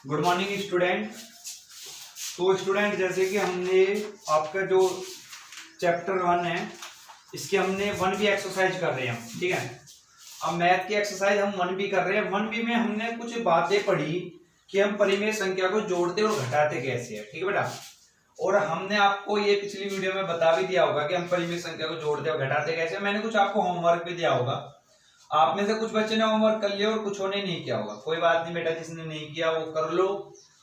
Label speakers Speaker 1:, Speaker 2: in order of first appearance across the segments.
Speaker 1: Good morning student. तो student जैसे कि हमने आपका जो चैप्टर 1 है इसके हमने 1B एक्सरसाइज कर रहे हैं, ठीक है। अब मैथ की एक्सरसाइज हम 1B कर रहे हैं। 1B में हमने कुछ बातें पढ़ी कि हम परिमेय संख्या को जोड़ते और घटाते कैसे है, ठीक है बेटा। और हमने आपको ये पिछली वीडियो में बता भी दिया होगा कि हम परिमेय संख्या को जोड़ते और घटाते कैसे। मैंने कुछ आपको होमवर्क भी दिया होगा। आप में से कुछ बच्चे ने होमवर्क कर लिया और कुछ ने नहीं किया होगा। कोई बात नहीं बेटा, जिसने नहीं किया वो कर लो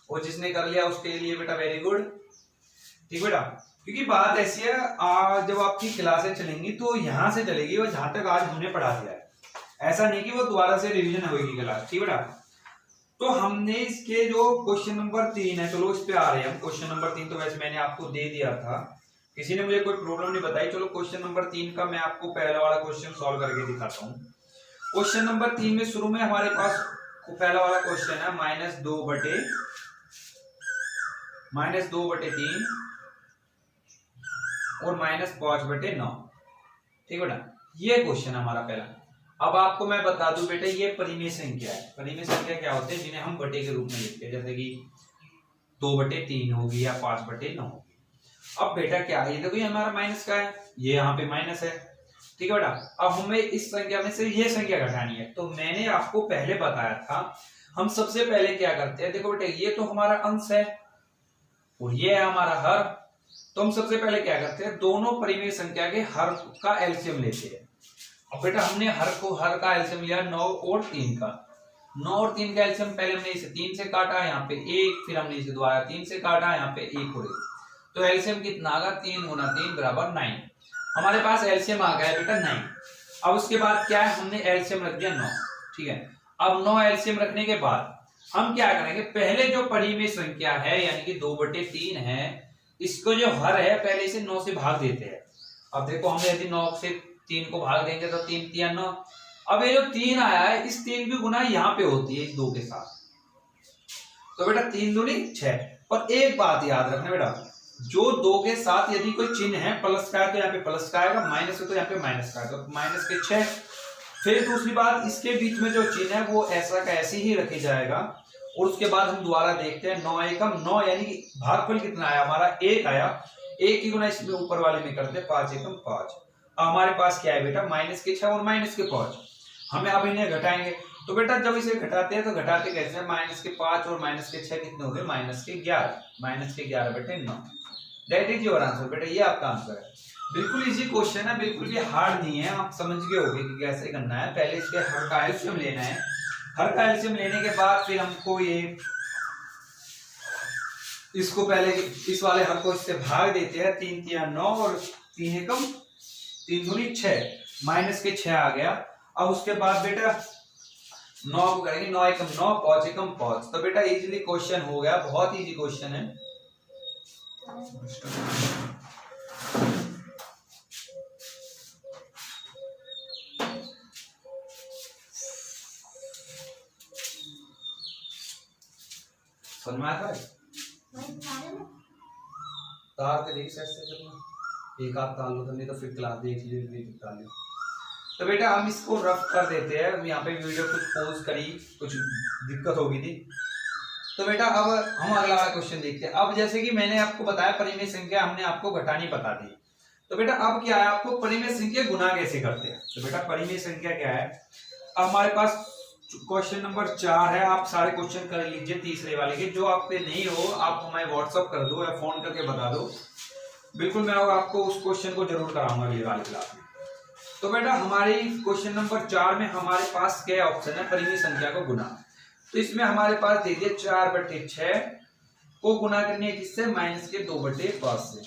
Speaker 1: और जिसने कर लिया उसके लिए बेटा वेरी गुड, ठीक बेटा। क्योंकि बात ऐसी है, जब आपकी क्लासें चलेंगी तो यहाँ से चलेगी और जहां तक आज हमने पढ़ा दिया है, ऐसा नहीं कि वो दोबारा से रिवीजन होगी क्लास, ठीक बेटा। तो हमने इसके जो क्वेश्चन नंबर 3 है, चलो इस पे आ रहे हैं हम। क्वेश्चन नंबर 3 तो वैसे मैंने आपको दे दिया था, किसी ने मुझे कोई प्रॉब्लम नहीं बताई। चलो क्वेश्चन नंबर 3 का मैं आपको पहला वाला क्वेश्चन सॉल्व करके दिखाता हूँ। क्वेश्चन नंबर 3 में शुरू में हमारे पास पहला वाला क्वेश्चन है -2 बटे 3 और -5 बटे 9, ठीक बेटा। ये क्वेश्चन हमारा पहला। अब आपको मैं बता दूं बेटा, ये परिमेय संख्या है। परिमेय संख्या क्या होते हैं, जिन्हें हम बटे के रूप में लिखते हैं, जैसे कि 2 बटे 3 होगी या 5 बटे 9 होगी। अब बेटा क्या है, ये देखो ये हमारा माइनस का है, ये यहाँ पे माइनस है, ठीक है बेटा। अब हमें इस संख्या में से ये संख्या घटानी है। तो मैंने आपको पहले बताया था, हम सबसे पहले क्या करते हैं, देखो बेटा ये तो हमारा अंश है और ये है हमारा हर। तो हम सबसे पहले क्या करते हैं, दोनों परिमेय संख्या के हर का एलसीएम लेते हैं। अब बेटा हमने हर का एलसीएम लिया 9 और 3 का। 9 और 3 का एलसीएम पहले हमने इसे 3 से काटा, यहाँ पे 1, फिर हमने इसे दोबारा 3 से काटा, यहाँ पे 1 और 1। तो एलसीएम कितना आ गया, 3 गुना 3 बराबर 9। हमारे पास एलसीएम आ गया है बेटा 9। अब उसके बाद क्या है, हमने एलसीएम रख दिया 9, ठीक है। अब 9 एलसीएम रखने के बाद हम क्या करेंगे, पहले जो परिमेय संख्या है यानी कि 2 बटे 3 है, इसको जो हर है पहले इसे 9 से भाग देते हैं। अब देखो हम यदि 9 से 3 को भाग देंगे तो 3 3 9। अब ये जो 3 आया है, इस 3 की गुना यहाँ पे होती है इस 2 के साथ। तो बेटा 3 दूनी 6। पर एक बात याद रखना बेटा, जो 2 के साथ यदि कोई चिन्ह है, प्लस का है तो यहाँ पे प्लस का आएगा, माइनस है तो यहाँ पे माइनस का है, तो माइनस के 6। फिर दूसरी बात, इसके बीच में जो चिन्ह है वो ऐसा का ऐसे ही रखे जाएगा। और उसके बाद हम दोबारा देखते हैं, 9 एकम 9 यानी कि भागफल कितना आया हमारा, 1 आया। 1 की गुना इसमें ऊपर वाले में करते हैं, 5 एकम 5। हमारे पास क्या है बेटा, माइनस के 6 और माइनस के 5। हमें अब इन्हें घटाएंगे। तो बेटा जब इसे घटाते हैं तो घटाते कैसे हैं, माइनस के 5 और माइनस के 6 कितने हो गए, माइनस के 11। माइनस के 11 बटे 9, दैट इज योर आंसर बेटा। ये आपका आंसर है। बिल्कुल इजी क्वेश्चन है, बिल्कुल भी हार्ड नहीं है। आप समझ गए होंगे कि कैसे करना है। पहले इसके हर का एलसीएम लेना है। हर का एलसीएम लेने के बाद फिर हमको ये इसको पहले इस वाले हर को इससे भाग देते हैं। 3 3 9 और 3 एकम 3 दूनी 6, माइनस के 6 आ गया। अब उसके बाद बेटा 9 को करेंगे, 9 एकम 9, 5 एकम 5। तो बेटा इजीली क्वेश्चन हो गया, बहुत इजी क्वेश्चन है। समझ में आता है? तार के देख सकते हैं, एक आप तार लो तो नहीं तो फिर क्लास देख लीजिए। तो बेटा हम इसको रफ कर देते हैं। हम यहाँ पे वीडियो कुछ पॉज करी, कुछ दिक्कत हो गई थी। तो बेटा अब हम अगला वाला क्वेश्चन देखते हैं। अब जैसे कि मैंने आपको बताया परिमेय संख्या हमने आपको घटानी बता दी। तो बेटा अब क्या है, आपको परिमेय संख्या गुना कैसे करते हैं। तो बेटा परिमेय संख्या क्या है, अब हमारे पास क्वेश्चन नंबर 4 है। आप सारे क्वेश्चन कर लीजिए तीसरे वाले के। जो आप पे नहीं हो आप हमें व्हाट्सअप कर दो या फोन करके बता दो, बिल्कुल मैं आपको उस क्वेश्चन को जरूर कराऊंगा अगली वाली क्लास में। तो बेटा हमारी क्वेश्चन नंबर 4 में हमारे पास क्या ऑप्शन है, परिमेय संख्या को गुना। तो इसमें हमारे पास दे दिए 4 बटे 6 को गुना करनी है किससे, माइनस के 2 बटे 5 से।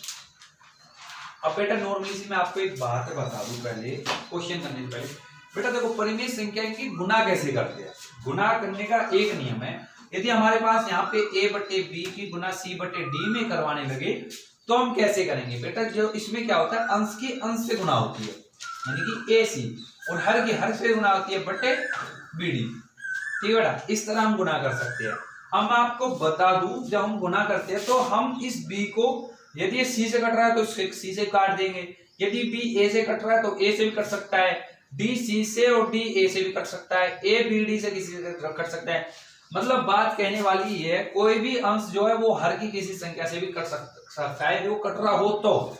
Speaker 1: अब बेटा नॉर्मली से मैं आपको एक बात बता दूं पहले क्वेश्चन करने से पहले। बेटा देखो परिमेय संख्या की गुना कैसे करते हैं। गुना करने का एक नियम है, यदि हमारे पास यहाँ पे a बटे b की गुना c बटे d में करवाने लगे तो हम कैसे करेंगे बेटा, जो इसमें क्या होता है, अंश की अंश से गुना होती है यानी कि ac, और हर की हर से गुना होती है बटे bd, ठीक है बेटा। इस तरह हम गुना कर सकते हैं। हम आपको बता दूं, जब हम गुना करते हैं तो हम इस b को, यदि ये c से कट रहा है तो c से काट देंगे, यदि b a से कट रहा है तो a से भी कट सकता है, d c से और d a से भी कट सकता है, a b d से किसी से कट सकता है। मतलब बात कहने वाली है कोई भी अंश जो है वो हर की किसी संख्या से भी कट सकता है, वो कट रहा हो तो,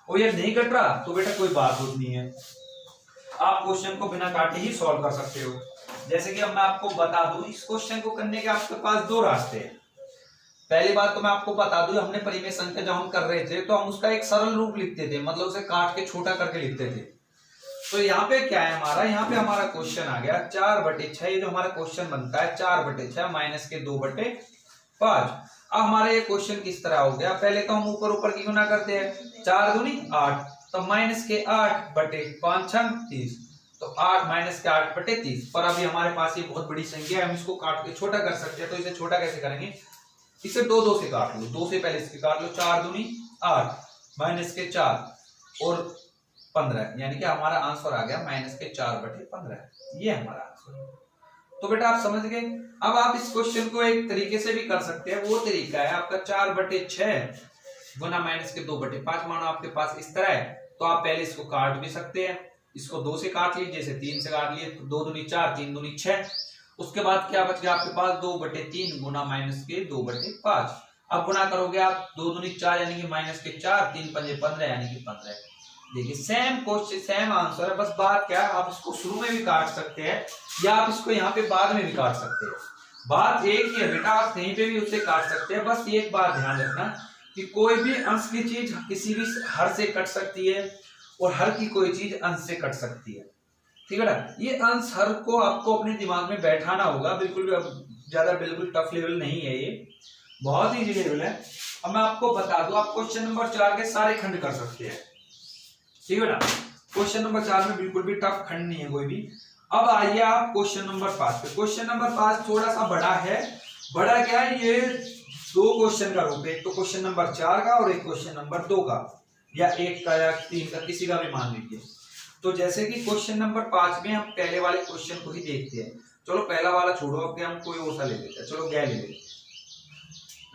Speaker 1: और ये नहीं कट रहा तो बेटा कोई बात होती नहीं है, आप क्वेश्चन को बिना काटे ही सॉल्व कर सकते हो। जैसे कि अब मैं आपको बता दूं, इस क्वेश्चन को करने के आपके पास दो रास्ते हैं। पहली बात तो मैं आपको बता दूं, हमने परिमेय संख्या जब हम कर रहे थे तो हम उसका एक सरल रूप लिखते थे, मतलब उसे काट के छोटा करके लिखते थे। तो यहाँ पे क्या है हमारा, यहाँ पे हमारा क्वेश्चन आ गया 4/6, ये जो हमारा क्वेश्चन बनता है 4/6 माइनस के 2/5। अब हमारा ये क्वेश्चन किस तरह हो गया, पहले तो हम ऊपर ऊपर की गुना करते हैं, 4 दूनी 8, तो माइनस के 8/5 30, तो 8 माइनस के 8/30। पर अभी हमारे पास ये बहुत बड़ी संख्या है, हम इसको काट के छोटा कर सकते हैं। तो इसे छोटा कैसे करेंगे, इसे 2 से काट लो, 2 से पहले इसके काट लो, 4 दूनी 8 माइनस के 4 और 15, यानी कि हमारा आंसर आ गया माइनस के 4/15, ये हमारा आंसर। तो बेटा आप समझ गए। अब आप इस क्वेश्चन को एक तरीके से भी कर सकते हैं, वो तरीका है आपका 4/6 गुना माइनस के 2/5। मानो आपके पास इस तरह है तो आप पहले इसको काट भी सकते हैं, इसको 2 से काट लीजिए, जैसे 3 से काट लिए, 2 दूनी 4, 3 दूनी 6। उसके बाद क्या बच गया आपके पास, 2/3 गुना माइनस के 2/5। अब गुना करोगे आप, 2 दूनी 4 यानी कि माइनस के 4, 3 पंजे 15 यानी कि 15। देखिए सेम क्वेश्चन सेम आंसर है, बस बात क्या है, आप इसको शुरू में भी काट सकते हैं या आप इसको यहाँ पे बाद में भी काट सकते हैं। बात एक ही है बेटा, आप कहीं पे भी उसे काट सकते हैं। बस एक बात ध्यान रखना कि कोई भी अंश की चीज किसी भी हर से कट सकती है और हर की कोई चीज अंश से कट सकती है, ठीक है ना। ये अंश हर को आपको अपने दिमाग में बैठाना होगा, बिल्कुल भी ज्यादा बिल्कुल टफ लेवल नहीं है, ये बहुत इजी लेवल है। अब मैं आपको बता दूं, आप क्वेश्चन नंबर 4 के सारे खंड कर सकते हैं, ठीक है ना। क्वेश्चन नंबर 4 में बिल्कुल भी टफ खंड नहीं है कोई भी। अब आइए आप क्वेश्चन नंबर 5 पे। क्वेश्चन नंबर 5 थोड़ा सा बड़ा है। बड़ा क्या है, ये 2 क्वेश्चन का रूप है, एक तो क्वेश्चन नंबर 4 का और एक क्वेश्चन नंबर 2 का, या 1 का या 3 का, किसी का भी मान लीजिए। तो जैसे कि क्वेश्चन नंबर 5 में हम पहले वाले क्वेश्चन को ही देखते हैं। चलो पहला वाला छोड़ो, अब हम कोई और सा ले लेते हैं, चलो गैर ले लेते हैं।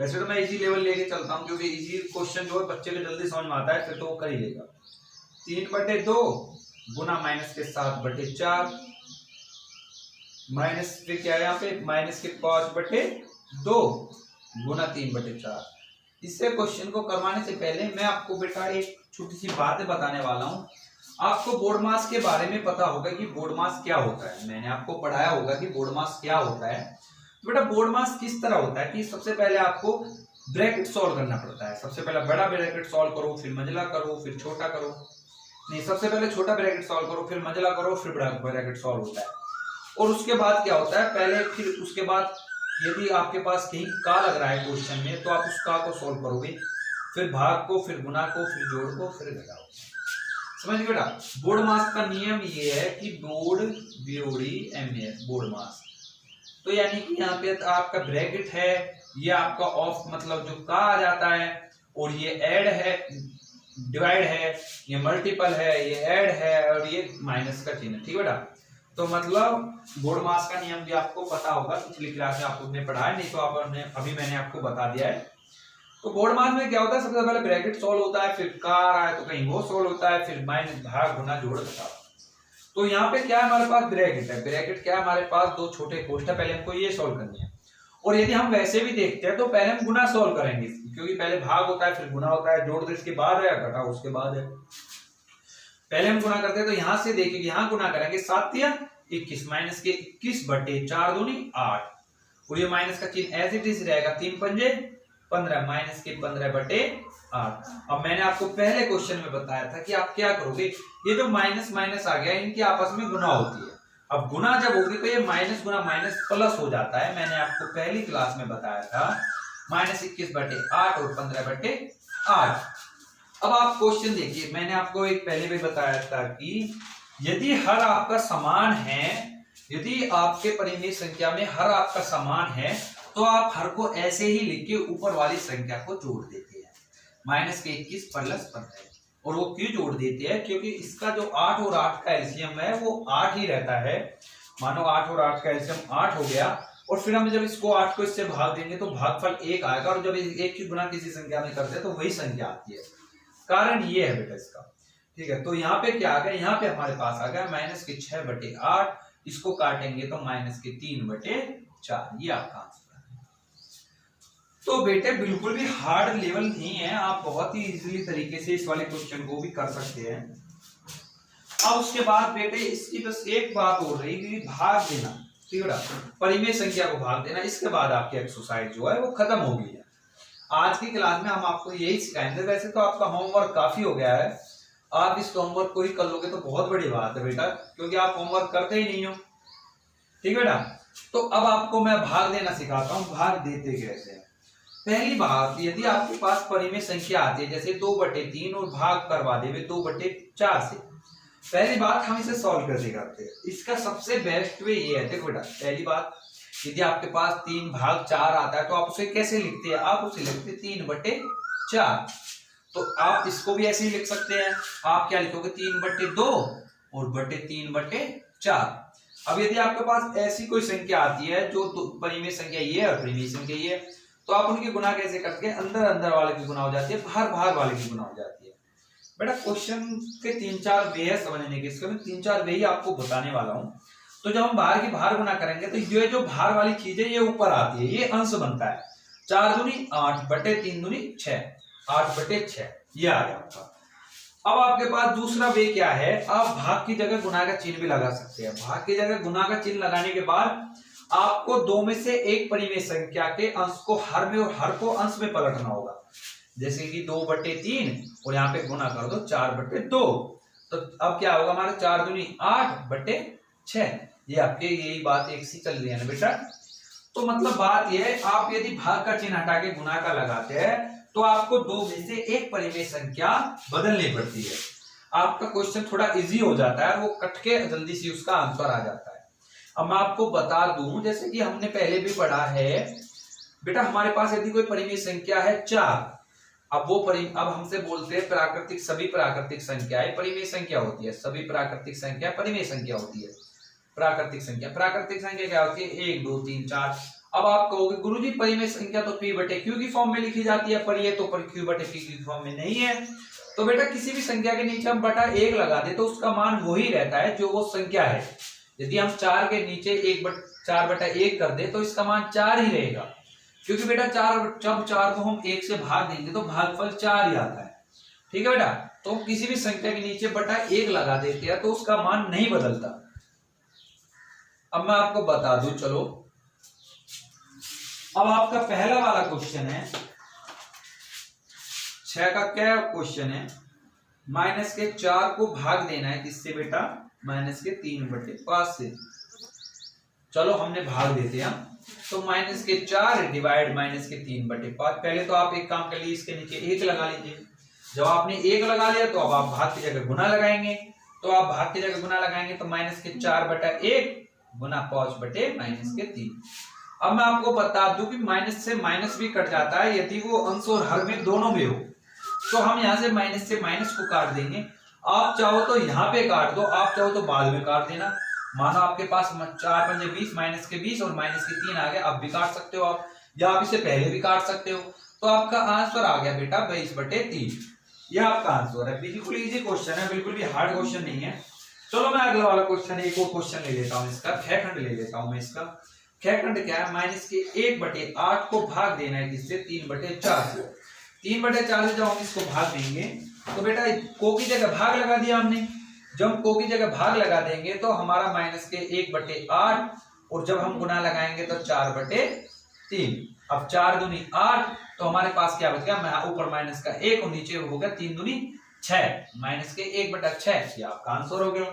Speaker 1: वैसे तो मैं इजी लेवल लेके चलता हूँ, क्योंकि इजी क्वेश्चन जो है बच्चे को जल्दी समझ में आता है, फिर तो वो कर ही लेगा। 3/2 गुना माइनस के 7/4 माइनस फिर क्या है यहाँ पे, माइनस के 5/2 गुना 3/4। इससे क्वेश्चन को करवाने से पहले मैं आपको बेटा एक छोटी सी बात बताने वाला हूँ। आपको बोर्ड मास के बारे में पता होगा कि बोर्ड मास क्या होता है, मैंने आपको पढ़ाया होगा कि बोर्ड मास क्या होता है। तो बेटा बोर्ड मास किस तरह होता है कि सबसे पहले आपको ब्रैकेट सॉल्व करना पड़ता है। सबसे पहले बड़ा ब्रैकेट सॉल्व करो, फिर मंझला करो, फिर छोटा करो, नहीं सबसे पहले छोटा ब्रैकेट सॉल्व करो, फिर मंझला करो, फिर बड़ा ब्रैकेट सॉल्व होता है। और उसके बाद क्या होता है, पहले फिर उसके बाद यदि आपके पास कहीं का लग रहा है क्वेश्चन में तो आप उस का को सॉल्व करोगे, फिर भाग को, फिर गुना को, फिर जोड़ को, फिर घटाओ। समझ बेटा, बोर्ड मास का नियम ये है कि बोर्ड ब्योरी एमएस बोर्ड मास। तो यानी कि यहाँ पे आपका ब्रैकेट है, ये आपका ऑफ मतलब जो का आ जाता है, और ये ऐड है, डिवाइड है, ये मल्टीपल है, ये ऐड है, और ये माइनस का चिन्ह, ठीक है बेटा। तो मतलब बोर्ड मास का नियम भी आपको पता होगा, पिछली क्लास में आपने पढ़ा है, नहीं तो आपने अभी मैंने आपको बता दिया है। तो बोर्ड मास में क्या होता है, सबसे पहले ब्रैकेट सॉल्व होता है, फिर का आ रहा है तो कहीं वो सॉल्व होता है, फिर माइनस भाग गुना जोड़ घटाओ। तो यहाँ पे क्या है हमारे पास, ब्रैकेट है। ब्रैकेट क्या है हमारे पास, 2 छोटे कोष्ठक, पहले हमको ये सॉल्व करनी है। और यदि हम वैसे भी देखते हैं तो पहले हम गुना सॉल्व करेंगे, क्योंकि पहले भाग होता है, फिर गुना होता है, जोड़ तो इसके बाद है, घटाओ उसके बाद है। पहले हम गुना करते हैं तो यहां से देखेंगे, यहाँ गुना करेंगे 7 या 21 माइनस के 21/4 दूनी 8, और ये माइनस का चिन्ह एज इट इज रहेगा, 3 पंजे 15 माइनस के 15/8। अब मैंने आपको पहले क्वेश्चन में बताया था कि आप क्या करोगे, ये जो माइनस माइनस आ गया इनकी आपस में गुना होती है। अब गुना जब होगी तो ये माइनस गुना माइनस प्लस हो जाता है, मैंने आपको पहली क्लास में बताया था, माइनस 21/8 और 15/8। अब आप क्वेश्चन देखिए, मैंने आपको एक पहले भी बताया था कि यदि हर आपका समान है, यदि आपके परिमेय संख्या में हर आपका समान है, तो आप हर को ऐसे ही लिख के ऊपर वाली संख्या को जोड़ देते हैं, माइनस के 21 प्लस 15। और वो क्यों जोड़ देते हैं, क्योंकि इसका जो 8 और 8 का एलसीएम है वो 8 ही रहता है। मानो 8 और 8 का एलसीएम 8 हो गया, और फिर हम जब इसको 8 को इससे भाग देंगे तो भागफल 1 आएगा, और जब 1 की गुना किसी संख्या में करते हैं तो वही संख्या आती है। कारण ये है बेटा इसका, ठीक है। तो यहाँ पे क्या आ गया, यहाँ पे हमारे पास आ गया माइनस के 6/8, इसको काटेंगे तो माइनस के 3/4। 4, ये आपका आंसर है। तो बेटे बिल्कुल भी हार्ड लेवल नहीं है, आप बहुत ही इजीली तरीके से इस वाले क्वेश्चन को भी कर सकते हैं। अब उसके बाद बेटे इसकी बस एक बात हो रही कि भाग देना, ठीक है, परिमेय संख्या को भाग देना, इसके बाद आपकी एक्सरसाइज जो है वो खत्म हो गई है। आज की क्लास में हम आपको यही सिखाएंगे। वैसे तो आपका होमवर्क काफी हो गया है, आप इस होमवर्क को ही कर लोगे तो बहुत बड़ी बात है बेटा, क्योंकि आप होमवर्क करते ही नहीं हो, ठीक है बेटा। तो अब आपको मैं भाग देना सिखाता हूँ। भाग देते कैसे हैं। पहली बात, यदि आपके पास परिमेय संख्या आती है जैसे 2/3 और भाग करवा देवे 2/4 से, पहली बात हम इसे सॉल्व कैसे करते हैं। इसका सबसे बेस्ट वे ये है, देखो बेटा, पहली बात, यदि आपके पास 3/4 आता है तो आप उसे कैसे लिखते हैं, आप उसे लिखते 3/4। तो आप इसको भी ऐसे ही लिख सकते हैं। आप क्या लिखोगे, 3/2 और बटे 3/4। अब यदि आपके पास ऐसी कोई संख्या आती है जो परिमेय संख्या ये है और परिमेय संख्या ये है, तो आप उनकी गुना कैसे करते हैं, अंदर अंदर वाले की गुना हो जाती है, बाहर बाहर वाले की गुना हो जाती है। बेटा क्वेश्चन के 3-4 वे है समझने के, इसके मैं 3-4 वे ही आपको बताने वाला हूं। तो जब हम बाहर की बाहर गुना करेंगे तो ये जो बाहर वाली चीज है ये ऊपर आती है, ये अंश बनता है। 4 दूनी 8 बटे 3 दूनी 6, 8/6 ये आ गया आपका। अब आपके पास दूसरा वे क्या है, आप भाग की जगह गुना का चिन्ह भी लगा सकते हैं। भाग की जगह गुना का चिन्ह लगाने के बाद आपको दो में से एक परिमेय संख्या के अंश को हर में और हर को अंश में पलटना होगा। जैसे कि 2/3 और यहाँ पे गुना कर दो 4/2। तो अब क्या होगा हमारा, 4 दूनी 8/6। ये आपके यही बात एक सी चल रही है ना बेटा। तो मतलब बात ये है, आप यदि भाग का चिन्ह हटा के गुना का लगाते हैं तो आपको दो में से एक परिमेय संख्या बदलनी पड़ती है। आपका क्वेश्चन थोड़ा इजी हो जाता है और वो कट के जल्दी से उसका आंसर आ जाता है। अब मैं आपको बता दूं, जैसे कि हमने पहले भी पढ़ा है बेटा, हमारे पास यदि कोई परिमेय संख्या है 4, अब हमसे बोलते हैं प्राकृतिक, सभी प्राकृतिक संख्याएं परिमेय संख्या होती है। सभी प्राकृतिक संख्या परिमेय संख्या होती है। प्राकृतिक संख्या क्या होती है, 1 2 3 4। अब आप कहोगे गुरुजी परिमेय संख्या तो p/q की फॉर्म में लिखी जाती है, पर ये तो q/p की फॉर्म में नहीं है। तो बेटा किसी भी संख्या के नीचे हम बटा 1 लगा दे तो उसका मान वही रहता है जो वो संख्या है। यदि हम 4 के नीचे 4/1 कर दे तो इसका मान 4 ही रहेगा, क्योंकि बेटा जब 4 को हम 1 से भाग देंगे तो भागफल 4 ही आता है, ठीक है बेटा। तो हम किसी भी संख्या के नीचे बटा 1 लगा देते हैं तो उसका मान नहीं बदलता। अब मैं आपको बता दूं, चलो अब आपका पहला वाला क्वेश्चन है 6 का क्या क्वेश्चन है, -4 को भाग देना है किससे बेटा, -3/5 से। चलो हमने भाग देते हैं। तो -4 डिवाइड -3/5। पहले तो आप एक काम कर लीजिए, इसके नीचे 1 लगा लीजिए। जब आपने 1 लगा लिया तो अब आप भाग की जगह गुना लगाएंगे। तो आप भाग की जगह गुना लगाएंगे तो -4/1 गुना 5/-3। अब मैं आपको बता दूं कि माइनस से माइनस भी कट जाता है यदि वो अंश और हर में दोनों में हो। तो हम यहाँ से माइनस से माइनस को काट देंगे। आप चाहो तो यहाँ पे काट दो, आप चाहो तो बाद में काट देना। मानो आपके पास 4×5 -20 और -3 आ गया, अब भी काट सकते हो आप, या आप इसे पहले भी काट सकते हो। तो आपका आंसर आ गया बेटा 22/3। यह आपका आंसर है। बिल्कुल इजी क्वेश्चन है, बिल्कुल भी हार्ड क्वेश्चन नहीं है। चलो मैं अगला वाला क्वेश्चन, एक और क्वेश्चन ले लेता हूँ, इसका खंड ले लेता हूँ मैं। इसका खंड क्या है, -1/8 को भाग देना है किससे, 3/4 से। 3/4 से जब हम इसको भाग देंगे तो बेटा को की जगह भाग लगा दिया हमने। जब को की जगह भाग लगा देंगे तो हमारा -1/8 और जब हम गुना लगाएंगे तो 4/3। अब 4 दूनी 8, तो हमारे पास क्या बच गया, ऊपर माइनस का 1 और नीचे हो गया 3 दूनी 6, -1/6। ये आपका आंसर हो गया।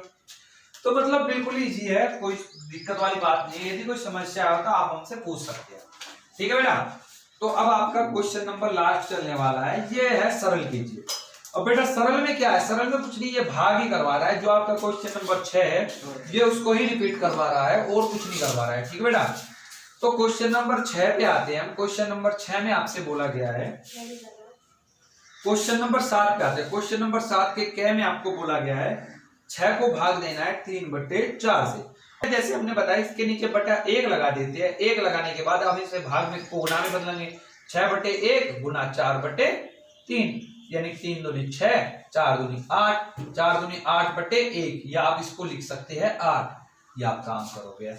Speaker 1: तो मतलब बिल्कुल इजी है, कोई दिक्कत वाली बात नहीं है। यदि कोई समस्या हो तो आप हमसे पूछ सकते हैं, ठीक है बेटा। तो अब आपका क्वेश्चन नंबर लास्ट चलने वाला है, ये है सरल कीजिए। अब बेटा सरल में क्या है, सरल में कुछ नहीं, ये भाग ही करवा रहा है। जो आपका क्वेश्चन नंबर 6 है ये उसको ही रिपीट करवा रहा है और कुछ नहीं करवा रहा है, ठीक है बेटा। तो क्वेश्चन नंबर 6 पे आते हैं हम। क्वेश्चन नंबर 6 में आपसे बोला गया है, क्वेश्चन नंबर 7 पे आते हैं। क्वेश्चन नंबर 7 के क में आपको बोला गया है 6 को भाग देना है 3/4 से। जैसे हमने बताया इसके नीचे बटा 1 लगा देते हैं। 1 लगाने के बाद हम इसे भाग में गुना में बदलेंगे, 6/1 गुना 4/3, यानी 3 दूनी 6, 4 दूनी 8, 4 दूनी 8/1, या आप इसको लिख सकते हैं 8। ये आपका आंसर हो गया।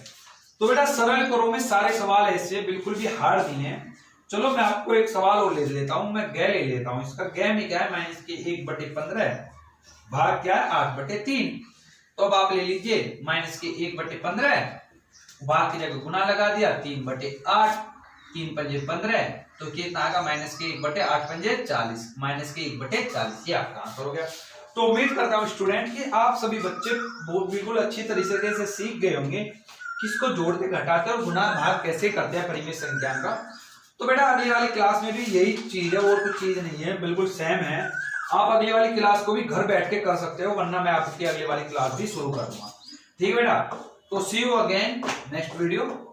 Speaker 1: तो बेटा सरल करो में सारे सवाल ऐसे बिल्कुल भी हार्ड नहीं है। चलो मैं आपको एक सवाल और ले लेता हूं, मैं गै ले लेता हूं। इसका गै में क्या है, माइनस के 1/15 भाग क्या है 8/3। तो अब आप ले लीजिए माइनस के 1/15 भाग की जगह गुना लगा दिया 3/8, 3 पंजे 15, तो कितना आएगा माइनस के 1/8 पंजे 40, माइनस के 1/40। ये आपका आंसर हो गया। तो उम्मीद करता हूं स्टूडेंट कि आप सभी बच्चे बिल्कुल अच्छी तरीके से सीख गए होंगे किसको जोड़ते घटाते और गुना भाग कैसे करते हैं परिमेय संख्या का। तो बेटा अगली वाली क्लास में भी यही चीज है और कुछ चीज नहीं है, बिल्कुल सेम है। आप अगली वाली क्लास को भी घर बैठ के कर सकते हो, वरना मैं आपकी अगली वाली क्लास भी शुरू कर दूंगा। ठीक है बेटा, तो सी यू अगेन नेक्स्ट वीडियो।